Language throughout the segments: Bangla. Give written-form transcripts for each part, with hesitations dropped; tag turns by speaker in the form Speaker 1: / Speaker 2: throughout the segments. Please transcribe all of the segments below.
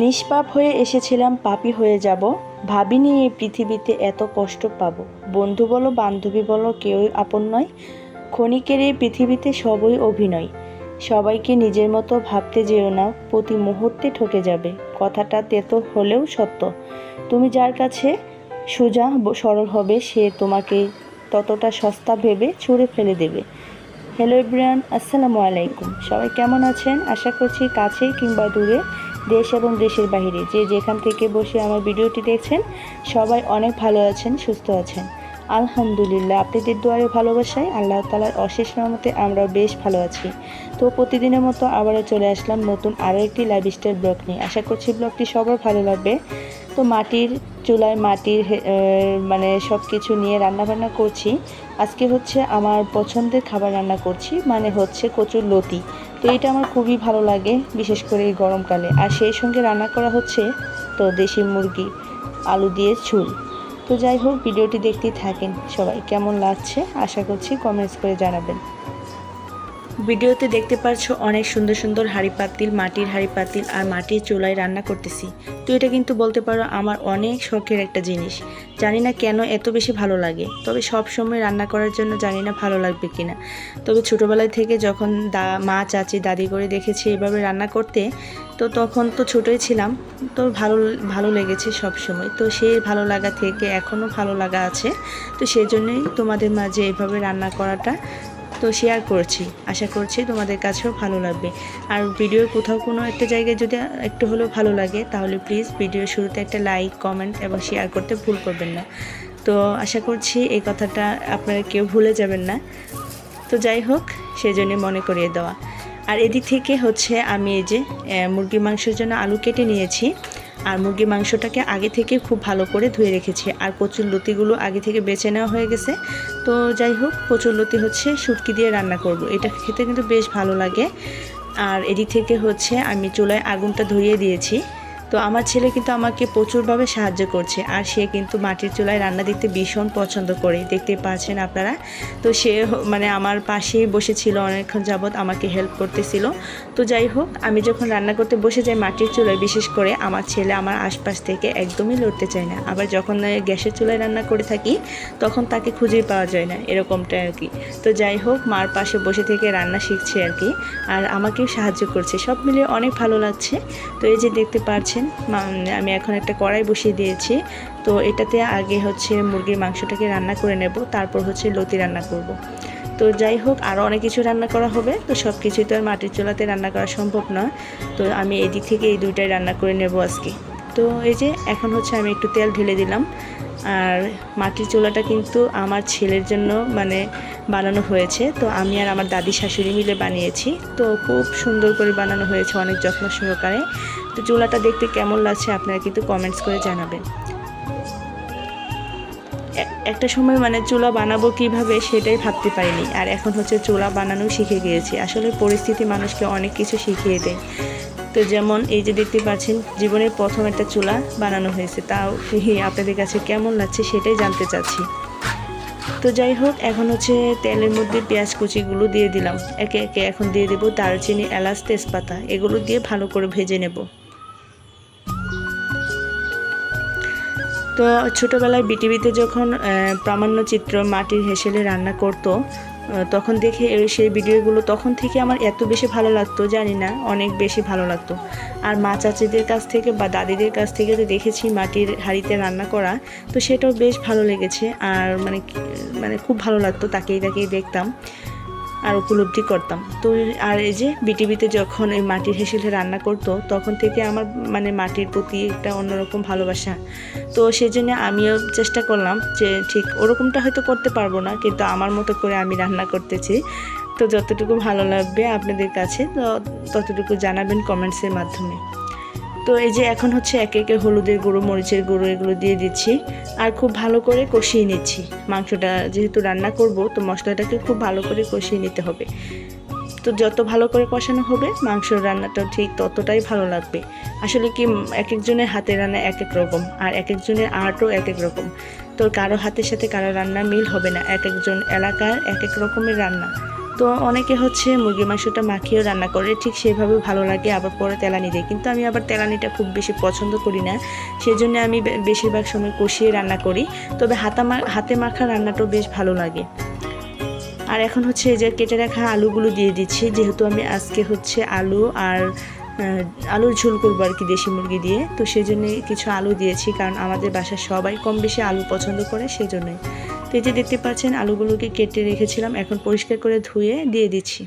Speaker 1: নিষ্পাপ হয়ে এসেছিলাম, পাপী হয়ে যাব। ভাবিনি এই পৃথিবীতে এত কষ্ট পাবো। বন্ধু বলো বান্ধবী বলো, কেউই আপন নয়। ক্ষণিকের এই পৃথিবীতে সবই অভিনয়। সবাইকে নিজের মতো ভাবতে যেও না, প্রতি মুহূর্তে ঠকে যাবে। কথাটা তেতো হলেও সত্য। তুমি যার কাছে সোজা সরল হবে, সে তোমাকে ততটা সস্তা ভেবে ছুঁড়ে ফেলে দেবে। হ্যালো এভরিওয়ান, আসসালামু আলাইকুম। সবাই কেমন আছেন? আশা করছি কাছে কিংবা দূরে, দেশ এবং দেশের বাইরে যে যেখান থেকে বসে আমার ভিডিওটি দেখছেন সবাই অনেক ভালো আছেন, সুস্থ আছেন। আলহামদুলিল্লাহ, আপনাদের দোয়ারে ভালোবাসায় আল্লাহ তাআলার অশেষ রহমতে আমরাও বেশ ভালো আছি। তো প্রতিদিনের মতো আবারও চলে আসলাম নতুন আরও একটি লাইফস্টাইল ব্লগ নিয়ে। আশা করছি ব্লগটি সবার ভালো লাগবে। তো মাটির চুলায় মানে সব কিছু নিয়ে রান্নাবান্না করছি। আজকে হচ্ছে আমার পছন্দের খাবার রান্না করছি, মানে হচ্ছে কচুর লতি। তো এটা আমার খুবই ভালো লাগে, বিশেষ করে এই গরমকালে। আর সেই সঙ্গে রান্না করা হচ্ছে তো দেশি মুরগি আলু দিয়ে ঝোল। তো যাই হোক, ভিডিওটি দেখতেই থাকেন। সবাই কেমন লাগছে আশা করছি কমেন্টস করে জানাবেন। ভিডিওতে দেখতে পাচ্ছ অনেক সুন্দর সুন্দর হাঁড়ি পাতিল, মাটির হাঁড়ি পাতিল আর মাটির চুলায় রান্না করতেছি। তো এটা কিন্তু বলতে পারো আমার অনেক শখের একটা জিনিস। জানি না কেন এত বেশি ভালো লাগে, তবে সব সময় রান্না করার জন্য জানি না ভালো লাগবে কিনা। তবে ছোটোবেলায় থেকে যখন মা চাচি দাদি করে দেখেছি এভাবে রান্না করতে, তো তখন তো ছোটোই ছিলাম, তো ভালো লেগেছে সব সময়। তো সেই ভালো লাগা থেকে এখনও ভালো লাগা আছে। তো সেই জন্যই তোমাদের মাঝে এভাবে রান্না করাটা তো শেয়ার করছি। আশা করছি তোমাদের কাছেও ভালো লাগবে। আর ভিডিওর কোথাও কোনো একটা জায়গায় যদি একটু হলেও ভালো লাগে, তাহলে প্লিজ ভিডিওর শুরুতে একটা লাইক, কমেন্ট এবং শেয়ার করতে ভুল করবেন না। তো আশা করছি এই কথাটা আপনারা কেউ ভুলে যাবেন না। তো যাই হোক, সেজন্য মনে করিয়ে দেওয়া। আর এদিক থেকে হচ্ছে আমি এই যে মুরগির মাংসের জন্য আলু কেটে নিয়েছি। আর মুরগির মাংসটাকে আগে থেকে খুব ভালো করে ধুয়ে রেখেছি। আর কচুর লতিগুলো আগে থেকে বেছে নেওয়া হয়ে গেছে। তো যাই হোক, কচুর লতি হচ্ছে শুটকি দিয়ে রান্না করব। এটা খেতে কিন্তু বেশ ভালো লাগে। আর এদিক থেকে হচ্ছে আমি চুলায় আগুনটা ধরিয়ে দিয়েছি। তো আমার ছেলে কিন্তু আমাকে প্রচুরভাবে সাহায্য করছে। আর সে কিন্তু মাটির চুলায় রান্না দেখতে ভীষণ পছন্দ করে, দেখতে পাচ্ছেন আপনারা। তো সে মানে আমার পাশেই বসেছিল অনেকক্ষণ যাবৎ, আমাকে হেল্প করতেছিল। তো যাই হোক, আমি যখন রান্না করতে বসে যাই মাটির চুলায়, বিশেষ করে আমার ছেলে আমার আশপাশ থেকে একদমই লড়তে চায় না। আবার যখন গ্যাসের চুলায় রান্না করে থাকি তখন তাকে খুঁজেই পাওয়া যায় না, এরকমটা আর কি। তো যাই হোক, মার পাশে বসে থেকে রান্না শিখছে আর কি, আর আমাকেও সাহায্য করছে। সব মিলিয়ে অনেক ভালো লাগছে। তো এই যে দেখতে পাচ্ছেন, আমি এখন একটা কড়াই বসিয়ে দিয়েছি। তো এটাতে আগে হচ্ছে মুরগির মাংসটাকে রান্না করে নেব, তারপর হচ্ছে লতি রান্না করব। তো যাই হোক, আরও অনেক কিছু রান্না করা হবে। তো সব কিছুই তো আর মাটির চুলাতে রান্না করা সম্ভব নয়। তো আমি এদিক থেকে এই দুইটাই রান্না করে নেব আজকে। তো এই যে এখন হচ্ছে আমি একটু তেল ঢেলে দিলাম। আর মাটির চুলাটা কিন্তু আমার ছেলের জন্য মানে বানানো হয়েছে। তো আমি আর আমার দাদি শাশুড়ি মিলে বানিয়েছি। তো খুব সুন্দর করে বানানো হয়েছে, অনেক যত্ন সহকারে। তো চুলাটা দেখতে কেমন লাগছে আপনারা কিন্তু কমেন্টস করে জানাবেন। একটা সময় মানে চুলা বানাবো কিভাবে সেটাই ভাবতে পারিনি, আর এখন হচ্ছে চুলা বানানো শিখে গিয়েছি। আসলে পরিস্থিতি মানুষকে অনেক কিছু শিখিয়ে দেয়। তো যেমন এই যে দেখতে পাচ্ছেন, জীবনের প্রথম একটা চুলা বানানো হয়েছে, তাও আপনাদের কাছে কেমন লাগছে সেটাই জানতে চাচ্ছি। তো যাই হোক, এখন হচ্ছে তেলের মধ্যে পেঁয়াজ কুচিগুলো দিয়ে দিলাম একে একে। এখন দিয়ে দেবো দারুচিনি, এলাচ, তেজপাতা, এগুলো দিয়ে ভালো করে ভেজে নেব। তো ছোটোবেলায় বিটিভিতে যখন প্রামাণ্যচিত্র মাটির হেসেলে রান্না করতো, তখন দেখে সেই ভিডিওগুলো তখন থেকে আমার এত বেশি ভালো লাগতো, জানি না, অনেক বেশি ভালো লাগতো। আর মা চাচিদের কাছ থেকে বা দাদিদের কাছ থেকে যে দেখেছি মাটির হাঁড়িতে রান্না করা, তো সেটাও বেশ ভালো লেগেছে। আর মানে খুব ভালো লাগতো, তাকেই দেখতাম আর উপলব্ধি করতাম। তো আর এই যে বিটিভিতে যখন এই মাটির হেসেলে রান্না করতো, তখন থেকে আমার মানে মাটির প্রতি একটা অন্যরকম ভালোবাসা। তো সেই জন্য আমিও চেষ্টা করলাম যে ঠিক ওরকমটা হয়তো করতে পারবো না, কিন্তু আমার মতো করে আমি রান্না করতেছি। তো যতটুকু ভালো লাগবে আপনাদের কাছে, তো ততটুকু জানাবেন কমেন্টসের মাধ্যমে। তো এই যে এখন হচ্ছে একে একে হলুদের গুঁড়ো, মরিচের গুঁড়ো এগুলো দিয়ে দিচ্ছি। আর খুব ভালো করে কষিয়ে নিচ্ছি। মাংসটা যেহেতু রান্না করব, তো মশলাটাকে খুব ভালো করে কষিয়ে নিতে হবে। তো যত ভালো করে কষানো হবে মাংসর রান্নাটাও ঠিক ততটাই ভালো লাগবে। আসলে কি, এক একজনের হাতের রান্না এক এক রকম, আর এক একজনের আর্টও এক এক রকম। তো কারো হাতের সাথে কারো রান্না মিল হবে না, এক একজন এলাকার এক এক রকমের রান্না। তো অনেকে হচ্ছে মুরগির মাংসটা মাখিয়েও রান্না করে, ঠিক সেভাবেও ভালো লাগে, আবার পরে তেলানি দেয়। কিন্তু আমি আবার তেলানিটা খুব বেশি পছন্দ করি না, সেজন্য আমি বেশিরভাগ সময় কষিয়ে রান্না করি। তবে হাতে মাখা রান্নাটাও বেশ ভালো লাগে। আর এখন হচ্ছে এই যে কেটে রাখা আলুগুলো দিয়ে দিচ্ছি, যেহেতু আমি আজকে হচ্ছে আলু আর আলুর ঝোল করবো আর কি দেশি মুরগি দিয়ে। তো সেই জন্যে কিছু আলু দিয়েছি, কারণ আমাদের বাসার সবাই কম বেশি আলু পছন্দ করে, সেই জন্যই। তো এই যে দেখতে পাচ্ছেন আলুগুলোকে কেটে রেখেছিলাম, এখন পরিষ্কার করে ধুয়ে দিয়ে দিচ্ছি।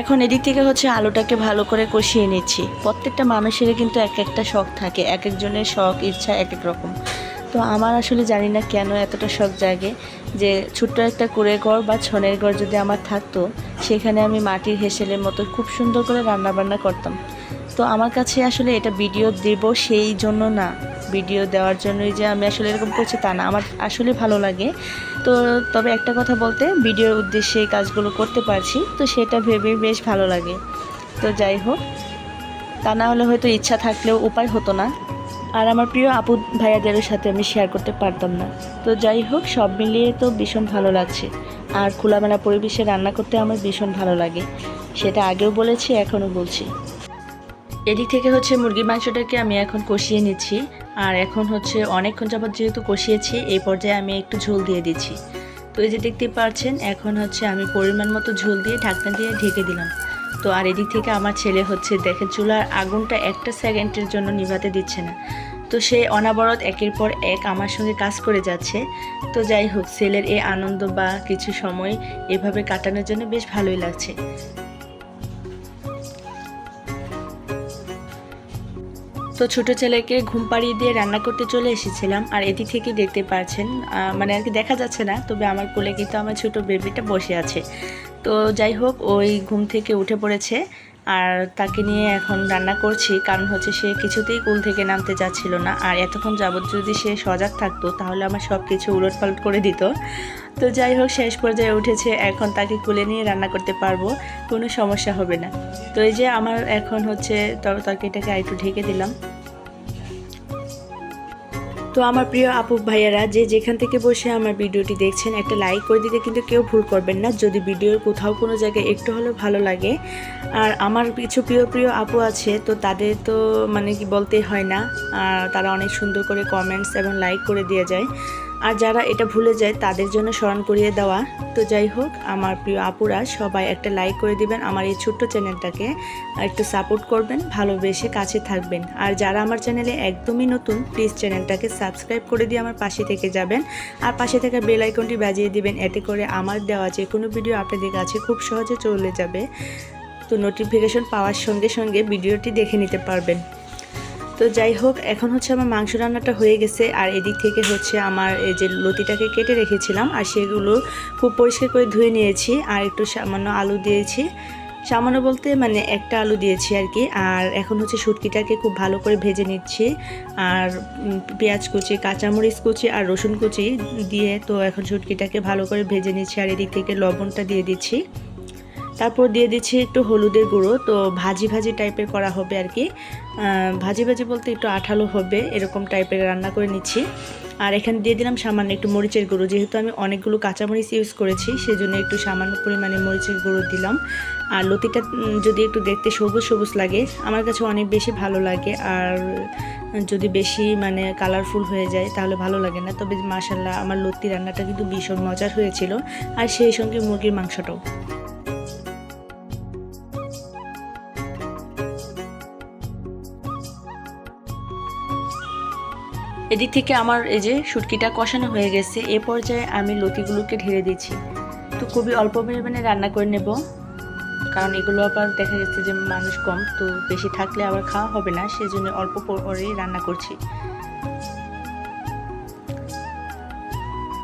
Speaker 1: এখন এদিক থেকে হচ্ছে আলুটাকে ভালো করে কষিয়ে নিচ্ছি। প্রত্যেকটা মানুষেরই কিন্তু এক একটা শখ থাকে, এক একজনের শখ ইচ্ছা এক এক রকম। তো আমার আসলে জানি না কেন এতটা শখ জাগে যে ছোট্ট একটা কুঁড়ে ঘর বা ছনের ঘর যদি আমার থাকতো, সেখানে আমি মাটির হেসেলের মতো খুব সুন্দর করে রান্নাবান্না করতাম। তো আমার কাছে আসলে এটা ভিডিও দেব সেই জন্য না, ভিডিও দেওয়ার জন্যই যে আমি আসলে এরকম করছি তা না, আমার আসলে ভালো লাগে। তো তবে একটা কথা বলতে, ভিডিওর উদ্দেশ্যে এই কাজগুলো করতে পারছি, তো সেটা ভেবে বেশ ভালো লাগে। তো যাই হোক, তা না হলে হয়তো ইচ্ছা থাকলেও উপায় হতো না, আর আমার প্রিয় আপু ভাইয়াদের সাথে আমি শেয়ার করতে পারতাম না। তো যাই হোক, সব মিলিয়ে তো ভীষণ ভালো লাগছে। আর খোলামেলা পরিবেশে রান্না করতে আমার ভীষণ ভালো লাগে, সেটা আগেও বলেছি, এখনও বলছি। এদিক থেকে হচ্ছে মুরগির মাংসটাকে আমি এখন কষিয়ে নিচ্ছি। আর এখন হচ্ছে অনেকক্ষণ যাবত যেহেতু কষিয়েছি, এই পর্যায়ে আমি একটু ঝোল দিয়ে দিচ্ছি। তো এই যে দেখতে পাচ্ছেন, এখন হচ্ছে আমি পরিমাণ মতো ঝোল দিয়ে ঢাকনা দিয়ে ঢেকে দিলাম। তো আর এদিক থেকে আমার ছেলে হচ্ছে দেখেন চুলার আগুনটা একটা সেকেন্ডের জন্য নিভাতে দিচ্ছে না। তো সে অনাবরত একের পর এক আমার সঙ্গে কাজ করে যাচ্ছে। তো যাই হোক, ছেলের এই আনন্দ বা কিছু সময় এভাবে কাটানোর জন্য বেশ ভালোই লাগছে। তো ছোটো ছেলেকে ঘুম পাড়িয়ে দিয়ে রান্না করতে চলে এসেছিলাম। আর এদিক থেকে দেখতে পাচ্ছেন, মানে আর কি দেখা যাচ্ছে না, তবে আমার কোলে কিন্তু আমার ছোটো বেবিটা বসে আছে। তো যাই হোক, ওই ঘুম থেকে উঠে পড়েছে, আর তাকে নিয়ে এখন রান্না করছি, কারণ হচ্ছে সে কিছুতেই কোল থেকে নামতে যাচ্ছিল না। আর এতক্ষণ যাবত যদি সে সজাগ থাকতো, তাহলে আমার সব কিছু উলটপালট করে দিত। তো যাই হোক, শেষ পর্যায়ে উঠেছে, এখন তাকে কোলে নিয়ে রান্না করতে পারবো, কোনো সমস্যা হবে না। তো এই যে আমার এখন হচ্ছে তরকারিটাকে একটু ঢেকে দিলাম। তো আমার প্রিয় আপু ভাইয়ারা, যে যেখান থেকে বসে আমার ভিডিওটি দেখছেন, একটা লাইক করে দিতে কিন্তু কেউ ভুল করবেন না, যদি ভিডিওর কোথাও কোনো জায়গায় একটু হলেও ভালো লাগে। আর আমার কিছু প্রিয় আপু আছে, তো তাদের তো মানে কি বলতেই হয় না, আর তারা অনেক সুন্দর করে কমেন্টস এবং লাইক করে দিয়ে যায়। আর যারা এটা ভুলে যায় তাদের জন্য স্মরণ করিয়ে দেওয়া। তো যাই হোক, আমার প্রিয় আপুরা সবাই একটা লাইক করে দিবেন, আমার এই ছোট্ট চ্যানেলটাকে একটু সাপোর্ট করবেন, ভালোবেসে কাছে থাকবেন। আর যারা আমার চ্যানেলে একদমই নতুন, প্লিজ চ্যানেলটাকে সাবস্ক্রাইব করে দিয়ে আমার পাশে থেকে যাবেন, আর পাশে থাকা বেল আইকনটি বাজিয়ে দিবেন, এতে করে আমার দেওয়া যে কোনো ভিডিও আপনাদের কাছে খুব সহজে চলে যাবে। তো নোটিফিকেশন পাওয়ার সঙ্গে সঙ্গে ভিডিওটি দেখে নিতে পারবেন। তো যাই হোক, এখন হচ্ছে আমার মাংস রান্নাটা হয়ে গেছে। আর এদিক থেকে হচ্ছে আমার এই যে লতিটাকে কেটে রেখেছিলাম, আর সেগুলো খুব পরিষ্কার করে ধুয়ে নিয়েছি। আর একটু সামান্য আলু দিয়েছি, সামান্য বলতে মানে একটা আলু দিয়েছি আর কি। আর এখন হচ্ছে শুটকিটাকে খুব ভালো করে ভেজে নিচ্ছি, আর পেঁয়াজ কুচি, কাঁচামরিচ কুচি আর রসুন কুচি দিয়ে তো এখন শুটকিটাকে ভালো করে ভেজে নিচ্ছি। আর এদিক থেকে লবণটা দিয়ে দিচ্ছি, তারপর দিয়ে দিচ্ছি একটু হলুদের গুঁড়ো। তো ভাজি টাইপের করা হবে আর কি, ভাজি বলতে একটু আঠালো হবে, এরকম টাইপের রান্না করে নিচ্ছি। আর এখানে দিয়ে দিলাম সামান্য একটু মরিচের গুঁড়ো, যেহেতু আমি অনেকগুলো কাঁচামরিচ ইউজ করেছি, সেজন্য একটু সামান্য পরিমাণে মরিচের গুঁড়ো দিলাম। আর লতিটা যদি একটু দেখতে সবুজ লাগে, আমার কাছে অনেক বেশি ভালো লাগে। আর যদি বেশি মানে কালারফুল হয়ে যায় তাহলে ভালো লাগে না। তবে মাশাআল্লাহ, আমার লতি রান্নাটা কিন্তু ভীষণ মজার হয়েছিল, আর সেই সঙ্গে মুরগির মাংসটাও। এদিক থেকে আমার এই যে শুটকিটা কষানো হয়ে গেছে, এ পর্যায়ে আমি লতিগুলোকে ঢেলে দিচ্ছি। তো খুবই অল্প পরিমাণে রান্না করে নেব, কারণ এগুলো আবার দেখা গেছে যে মানুষ কম, তো বেশি থাকলে আবার খাওয়া হবে না, সেজন্য অল্প করেই রান্না করছি।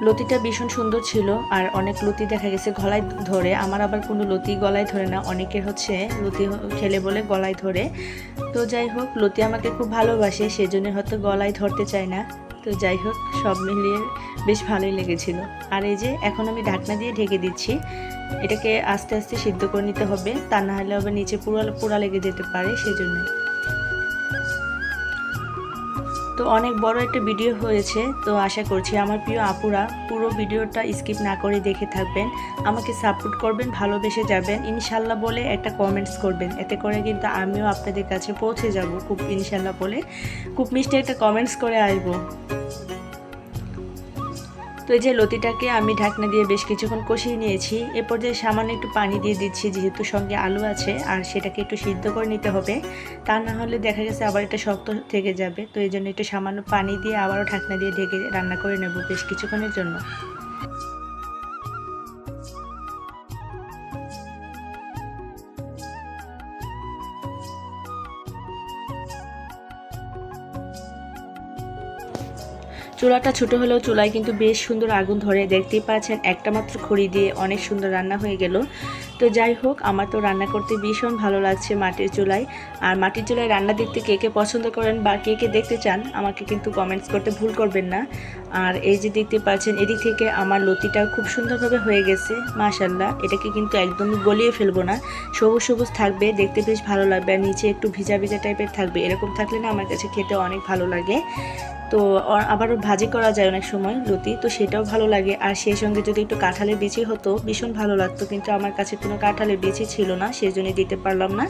Speaker 1: লতিটা ভীষণ সুন্দর ছিল, আর অনেক লতি দেখা গেছে গলায় ধরে, আমার আবার কোনো লতি গলায় ধরে না, অনেকের হচ্ছে লতি খেলে বলে গলায় ধরে। তো যাই হোক, লতি আমাকে খুব ভালোবাসে, সেজন্য হয়তো গলায় ধরতে চায় না। তো যাই হোক, সব মিলিয়ে বেশ ভালোই লেগেছিল। আর এই যে এখন আমি ঢাকনা দিয়ে ঢেকে দিচ্ছি, এটাকে আস্তে আস্তে সিদ্ধ করে নিতে হবে, তা না হলে আবার নিচে পোড়া লেগে যেতে পারে, সেজন্য। তো তো অনেক বড় একটা ভিডিও হয়েছে, তো আশা করছি আমার প্রিয় আপুরা পুরো ভিডিওটা স্কিপ না করে দেখে থাকবেন, আমাকে সাপোর্ট করবেন, ভালোবেসে যাবেন ইনশাল্লাহ বলে একটা কমেন্টস করবেন, এতে করে কিন্তু আমিও আপনাদের কাছে পৌঁছে যাব খুব ইনশাল্লাহ বলে খুব মিষ্টি একটা কমেন্টস করে আসবো। তো এই যে লতিটাকে আমি ঢাকনা দিয়ে বেশ কিছুক্ষণ কষিয়ে নিয়েছি। এ পর্যায়ে সামান্য একটু পানি দিয়ে দিচ্ছি, যেহেতু সঙ্গে আলু আছে আর সেটাকে একটু সিদ্ধ করে নিতে হবে, তা না হলে দেখা গেছে আবার এটা শক্ত থেকে যাবে। তো এই জন্য একটু সামান্য পানি দিয়ে আবারও ঢাকনা দিয়ে ঢেকে রান্না করে নেব বেশ কিছুক্ষণের জন্য। চুলাটা ছোট হলেও চুলায় কিন্তু বেশ সুন্দর আগুন ধরে, দেখতেই পাচ্ছেন একটা মাত্র খড়ি দিয়ে অনেক সুন্দর রান্না হয়ে গেল। তো যাই হোক, আমার তো রান্না করতে ভীষণ ভালো লাগছে মাটির চুলায়। আর মাটির চুলায় রান্না দেখতে কে কে পছন্দ করেন বা কে কে দেখতে চান আমাকে কিন্তু কমেন্টস করতে ভুল করবেন না। আর এই যে দেখতে পাচ্ছেন এদিক থেকে আমার লতিটা খুব সুন্দরভাবে হয়ে গেছে মাশাআল্লাহ। এটাকে কিন্তু একদমই গলিয়ে ফেলবো না, সবুজ সবুজ থাকবে, দেখতে বেশ ভালো লাগবে। আর নিচে একটু ভিজা ভিজা টাইপের থাকবে, এরকম থাকলে না আমার কাছে খেতে অনেক ভালো লাগে। তো আবারও ভাজি করা যায় অনেক সময় লতি, তো সেটাও ভালো লাগে। আর সেই সঙ্গে যদি একটু কাঁঠালের বিচি হতো ভীষণ ভালো লাগতো, কিন্তু আমার কাছে কোনো কাঁঠালের বিচি ছিল না, সেই জন্যই দিতে পারলাম না।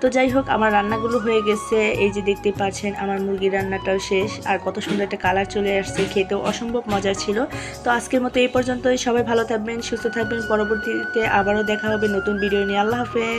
Speaker 1: তো যাই হোক, আমার রান্নাগুলো হয়ে গেছে। এই যে দেখতে পাচ্ছেন আমার মুরগির রান্নাটাও শেষ, আর কত সুন্দর একটা কালার চলে আসছে, খেতেও অসম্ভব মজার ছিল। তো আজকের মতো এই পর্যন্তই। সবাই ভালো থাকবেন, সুস্থ থাকবেন, পরবর্তীতে আবারও দেখা হবে নতুন ভিডিও নিয়ে। আল্লাহ হাফেজ।